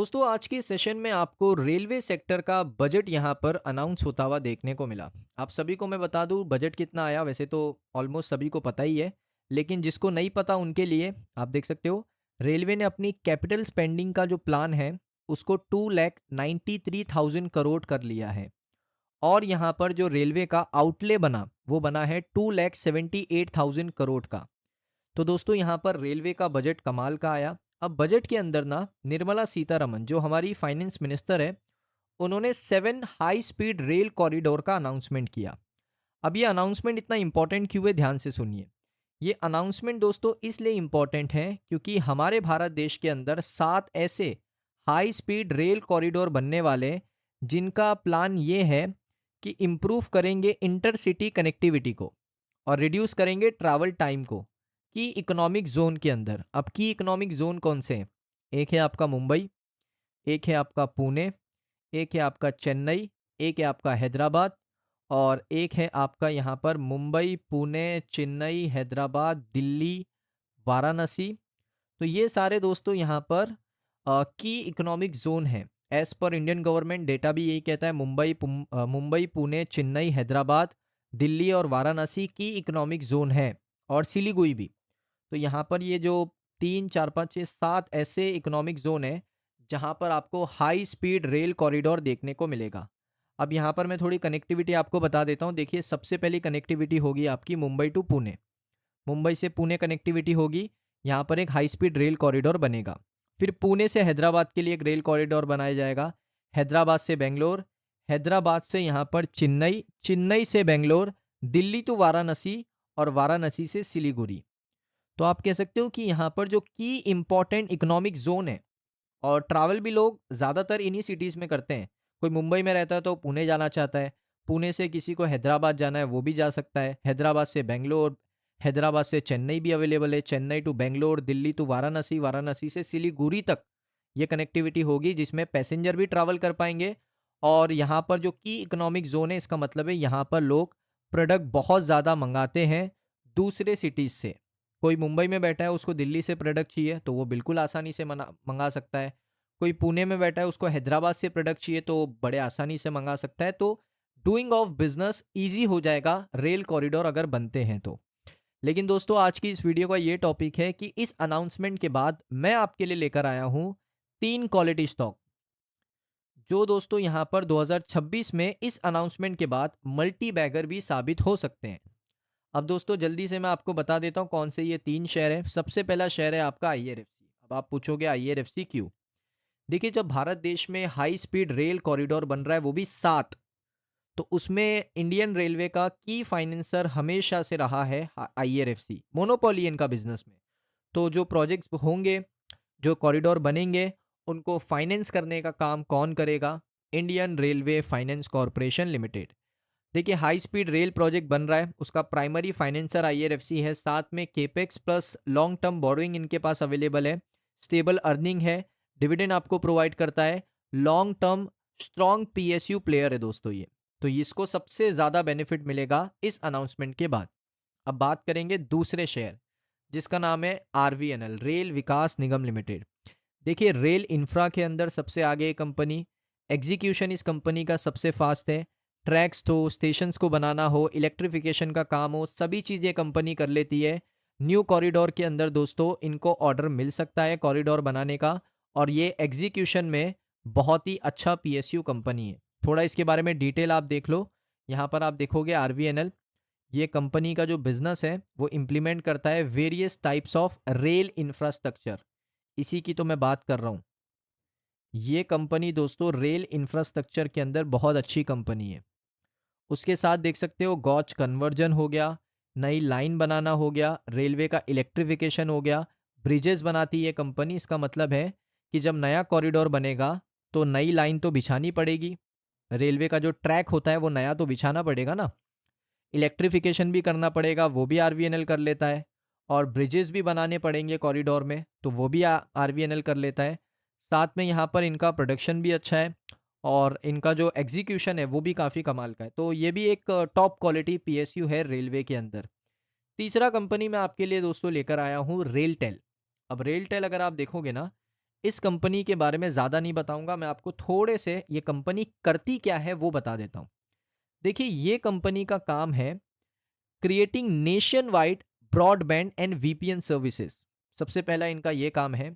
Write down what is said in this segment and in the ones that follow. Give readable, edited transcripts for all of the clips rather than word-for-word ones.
दोस्तों आज के सेशन में आपको रेलवे सेक्टर का बजट यहाँ पर अनाउंस होता हुआ देखने को मिला। आप सभी को मैं बता दूँ बजट कितना आया, वैसे तो ऑलमोस्ट सभी को पता ही है, लेकिन जिसको नहीं पता उनके लिए आप देख सकते हो रेलवे ने अपनी कैपिटल स्पेंडिंग का जो प्लान है उसको 2,93,000 करोड़ कर लिया है। और यहाँ पर जो रेलवे का आउटले बना वो बना है 2,78,000 करोड़ का। तो दोस्तों यहाँ पर रेलवे का बजट कमाल का आया। अब बजट के अंदर ना निर्मला सीतारमन जो हमारी फाइनेंस मिनिस्टर है, उन्होंने 7 हाई स्पीड रेल कॉरिडोर का अनाउंसमेंट किया। अब ये अनाउंसमेंट इतना इंपॉर्टेंट क्यों है, ध्यान से सुनिए। ये अनाउंसमेंट दोस्तों इसलिए इंपॉर्टेंट है क्योंकि हमारे भारत देश के अंदर 7 ऐसे हाई स्पीड रेल कॉरिडोर बनने वाले हैं, जिनका प्लान ये है कि इम्प्रूव करेंगे इंटरसिटी कनेक्टिविटी को और रिड्यूस करेंगे ट्रैवल टाइम को की इकोनॉमिक जोन के अंदर। अब की इकोनॉमिक जोन कौन से हैं? एक है आपका मुंबई, एक है आपका पुणे, एक है आपका चेन्नई, एक है आपका हैदराबाद और एक है आपका यहाँ पर मुंबई, पुणे, चेन्नई, हैदराबाद, दिल्ली, वाराणसी। तो ये सारे दोस्तों यहाँ पर की इकोनॉमिक जोन है। As per Indian government data भी यही कहता है, मुंबई, पुणे, चेन्नई, हैदराबाद, दिल्ली और वाराणसी की इकोनॉमिक जोन है, और सिलीगुड़ी भी। तो यहाँ पर ये जो 3, 4, 5, 6, 7 ऐसे इकोनॉमिक जोन है जहाँ पर आपको हाई स्पीड रेल कॉरिडोर देखने को मिलेगा। अब यहाँ पर मैं थोड़ी कनेक्टिविटी आपको बता देता हूँ। देखिए सबसे पहली कनेक्टिविटी होगी आपकी मुंबई टू पुणे। मुंबई से पुणे कनेक्टिविटी होगी, यहाँ पर एक हाई स्पीड रेल कॉरिडोर बनेगा। फिर पुणे से हैदराबाद के लिए एक रेल कॉरिडोर बनाया जाएगा, हैदराबाद से बेंगलोर, हैदराबाद से यहाँ पर चेन्नई, चेन्नई से बेंगलोर, दिल्ली टू वाराणसी और वाराणसी से सिलीगुड़ी। तो आप कह सकते हो कि यहाँ पर जो की इम्पॉर्टेंट इकोनॉमिक जोन है, और ट्रैवल भी लोग ज़्यादातर इन्हीं सिटीज़ में करते हैं। कोई मुंबई में रहता है तो पुणे जाना चाहता है, पुणे से किसी को हैदराबाद जाना है वो भी जा सकता है, हैदराबाद से बेंगलोर, हैदराबाद से चेन्नई भी अवेलेबल है, चेन्नई टू बेंगलोर, दिल्ली टू वाराणसी, वाराणसी से सिलीगुड़ी तक ये कनेक्टिविटी होगी जिसमें पैसेंजर भी ट्रैवल कर पाएंगे। और यहाँ पर जो की इकोनॉमिक जोन है, इसका मतलब है यहाँ पर लोग प्रोडक्ट बहुत ज़्यादा मंगाते हैं दूसरे सिटीज़ से। कोई मुंबई में बैठा है उसको दिल्ली से प्रोडक्ट चाहिए तो वो बिल्कुल आसानी से मंगा सकता है। कोई पुणे में बैठा है उसको हैदराबाद से प्रोडक्ट चाहिए तो बड़े आसानी से मंगा सकता है। तो डूइंग ऑफ बिजनेस इजी हो जाएगा रेल कॉरिडोर अगर बनते हैं तो। लेकिन दोस्तों आज की इस वीडियो का ये टॉपिक है कि इस अनाउंसमेंट के बाद मैं आपके लिए लेकर आया हूँ 3 क्वालिटी स्टॉक, जो दोस्तों यहाँ पर 2026 में इस अनाउंसमेंट के बाद मल्टी बैगर भी साबित हो सकते हैं। अब दोस्तों जल्दी से मैं आपको बता देता हूँ कौन से ये 3 शेयर है। सबसे पहला शेयर है आपका IRFC। अब आप पूछोगे IRFC क्यों? देखिए जब भारत देश में हाई स्पीड रेल कॉरिडोर बन रहा है वो भी 7, तो उसमें इंडियन रेलवे का की फाइनेंसर हमेशा से रहा है IRFC। मोनोपोली इनका बिजनेस में। तो जो प्रोजेक्ट्स होंगे, जो कॉरिडोर बनेंगे, उनको फाइनेंस करने का काम कौन करेगा? Indian railway finance corporation limited. देखिए हाई स्पीड रेल प्रोजेक्ट बन रहा है, उसका प्राइमरी फाइनेंसर IRFC है, साथ में capex plus long term borrowing इनके पास अवेलेबल है, स्टेबल अर्निंग है, डिविडेंड आपको प्रोवाइड करता है, long term strong PSU player है दोस्तों ये। तो इसको सबसे ज़्यादा बेनिफिट मिलेगा इस अनाउंसमेंट के बाद। अब बात करेंगे दूसरे शेयर, जिसका नाम है RVNL, रेल विकास निगम लिमिटेड। देखिए रेल इंफ्रा के अंदर सबसे आगे ये कंपनी, एग्जीक्यूशन इस कंपनी का सबसे फास्ट है। ट्रैक्स तो स्टेशंस को बनाना हो, इलेक्ट्रिफिकेशन का काम हो, सभी चीज़ें कंपनी कर लेती है। न्यू कॉरिडोर के अंदर दोस्तों इनको ऑर्डर मिल सकता है कॉरिडोर बनाने का, और ये एग्जीक्यूशन में बहुत ही अच्छा PSU कंपनी है। थोड़ा इसके बारे में डिटेल आप देख लो। यहाँ पर आप देखोगे RVNL, ये कंपनी का जो बिजनेस है वो इम्प्लीमेंट करता है various types of rail infrastructure. इसी की तो मैं बात कर रहा हूँ। ये कंपनी दोस्तों रेल इंफ्रास्ट्रक्चर के अंदर बहुत अच्छी कंपनी है। उसके साथ देख सकते हो गॉच कन्वर्जन हो गया, नई लाइन बनाना हो गया, रेलवे का इलेक्ट्रिफिकेशन हो गया, ब्रिजेस बनाती है कंपनी। इसका मतलब है कि जब नया कॉरिडोर बनेगा तो नई लाइन तो बिछानी पड़ेगी, रेलवे का जो ट्रैक होता है वो नया तो बिछाना पड़ेगा ना। इलेक्ट्रिफिकेशन भी करना पड़ेगा, वो भी RVNL कर लेता है, और ब्रिजेस भी बनाने पड़ेंगे कॉरिडोर में तो वो भी RVNL कर लेता है। साथ में यहाँ पर इनका प्रोडक्शन भी अच्छा है, और इनका जो एग्जीक्यूशन है वो भी काफ़ी कमाल का है। तो ये भी एक टॉप क्वालिटी PSU है रेलवे के अंदर। तीसरा कंपनी मैं आपके लिए दोस्तों लेकर आया हूँ रेलटेल। अब रेलटेल अगर आप देखोगे ना, इस कंपनी के बारे में ज़्यादा नहीं बताऊंगा, मैं आपको थोड़े से ये कंपनी करती क्या है वो बता देता हूँ। देखिए, ये कंपनी का काम है creating nation wide broadband and VPN services. सबसे पहला इनका ये काम है।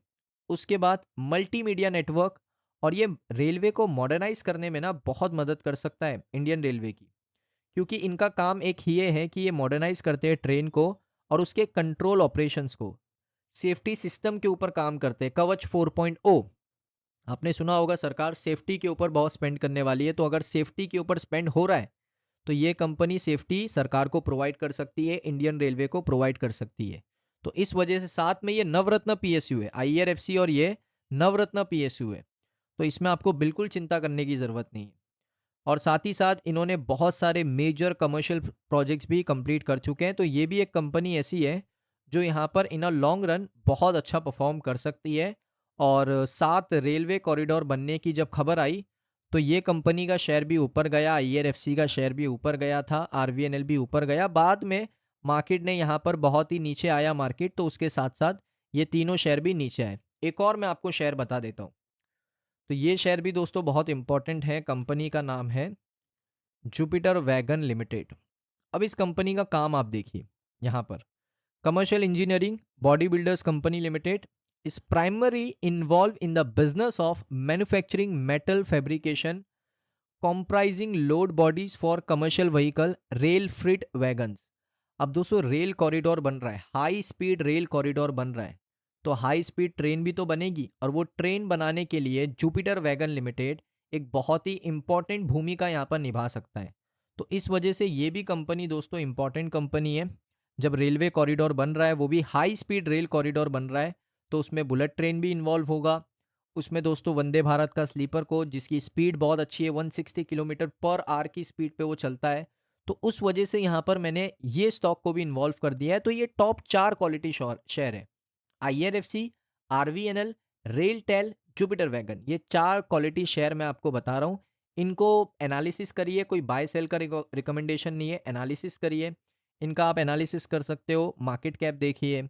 उसके बाद मल्टीमीडिया नेटवर्क, और ये रेलवे को मॉडर्नाइज करने में ना बहुत मदद कर सकता है इंडियन रेलवे की, क्योंकि इनका काम एक ही ये है कि ये मॉडर्नाइज करते हैं ट्रेन को और उसके कंट्रोल ऑपरेशंस को। सेफ्टी सिस्टम के ऊपर काम करते हैं, कवच 4.0। आपने सुना होगा सरकार सेफ्टी के ऊपर बहुत स्पेंड करने वाली है, तो अगर सेफ्टी के ऊपर स्पेंड हो रहा है तो ये कंपनी सेफ्टी सरकार को प्रोवाइड कर सकती है, इंडियन रेलवे को प्रोवाइड कर सकती है। तो इस वजह से साथ में ये नवरत्न पीएसयू है, आईआरएफसी, और ये नवरत्न पीएसयू है। तो इसमें आपको बिल्कुल चिंता करने की ज़रूरत नहीं है। और साथ ही साथ इन्होंने बहुत सारे मेजर कमर्शियल प्रोजेक्ट्स भी कंप्लीट कर चुके हैं। तो ये भी एक कंपनी ऐसी है जो यहाँ पर इन अ लॉन्ग रन बहुत अच्छा परफॉर्म कर सकती है। और 7 रेलवे कॉरिडोर बनने की जब खबर आई तो ये कंपनी का शेयर भी ऊपर गया, आईआरएफसी का शेयर भी ऊपर गया था, आरवीएनएल भी ऊपर गया। बाद में मार्केट ने यहाँ पर बहुत ही नीचे आया मार्केट, तो उसके साथ साथ ये तीनों शेयर भी नीचे आए। एक और मैं आपको शेयर बता देता हूँ। तो ये शेयर भी दोस्तों बहुत इंपॉर्टेंट है। कंपनी का नाम है जुपिटर वैगन लिमिटेड। अब इस कंपनी का काम आप देखिए, यहाँ पर commercial engineering body builders company limited is primarily involved in the business of manufacturing metal fabrication comprising load bodies for commercial vehicle rail freight wagons। अब दोस्तों रेल कॉरिडोर बन रहा है, हाई स्पीड रेल कॉरिडोर बन रहा है, तो high speed train भी तो बनेगी, और वो ट्रेन बनाने के लिए जुपिटर वैगन लिमिटेड एक बहुत ही इंपॉर्टेंट भूमिका यहाँ पर निभा सकता है। तो इस वजह से ये भी कंपनी दोस्तों इंपॉर्टेंट कंपनी है। जब रेलवे कॉरिडोर बन रहा है, वो भी हाई स्पीड रेल कॉरिडोर बन रहा है, तो उसमें बुलेट ट्रेन भी इन्वॉल्व होगा। उसमें दोस्तों वंदे भारत का स्लीपर कोच, जिसकी स्पीड बहुत अच्छी है, 160 किलोमीटर पर आवर की स्पीड पे वो चलता है। तो उस वजह से यहाँ पर मैंने ये स्टॉक को भी इन्वॉल्व कर दिया है। तो ये टॉप 4 क्वालिटी शेयर है, IRFC, RVNL, RailTel, Jupiter Wagon. ये 4 क्वालिटी शेयर मैं आपको बता रहा हूँ। इनको एनालिसिस करिए, कोई बाय सेल का रिकमेंडेशन नहीं है, एनालिसिस करिए। इनका आप एनालिसिस कर सकते हो, मार्केट कैप देखिए,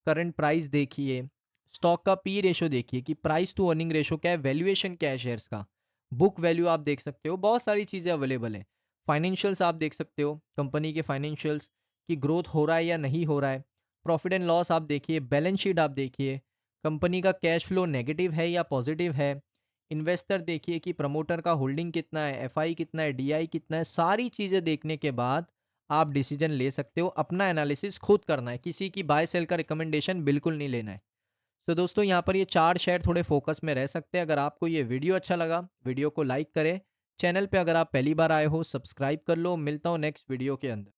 करंट प्राइस देखिए, स्टॉक का पी रेशो देखिए कि प्राइस टू अर्निंग रेशो क्या है, वैल्यूएशन क्या है शेयर्स का, बुक वैल्यू आप देख सकते हो, बहुत सारी चीज़ें अवेलेबल है। फाइनेंशियल्स आप देख सकते हो, कंपनी के फाइनेंशियल्स की ग्रोथ हो रहा है या नहीं हो रहा है। प्रॉफिट एंड लॉस आप देखिए, बैलेंस शीट आप देखिए, कंपनी का कैश फ्लो नेगेटिव है या पॉजिटिव है। इन्वेस्टर देखिए कि प्रमोटर का होल्डिंग कितना है, एफआई कितना है, डीआई कितना है। सारी चीज़ें देखने के बाद आप डिसीजन ले सकते हो। अपना एनालिसिस खुद करना है, किसी की बाय सेल का रिकमेंडेशन बिल्कुल नहीं लेना है। तो दोस्तों यहाँ पर ये 4 शेयर थोड़े फोकस में रह सकते हैं। अगर आपको ये वीडियो अच्छा लगा, वीडियो को लाइक करें। चैनल पे अगर आप पहली बार आए हो, सब्सक्राइब कर लो। मिलता हूँ नेक्स्ट वीडियो के अंदर।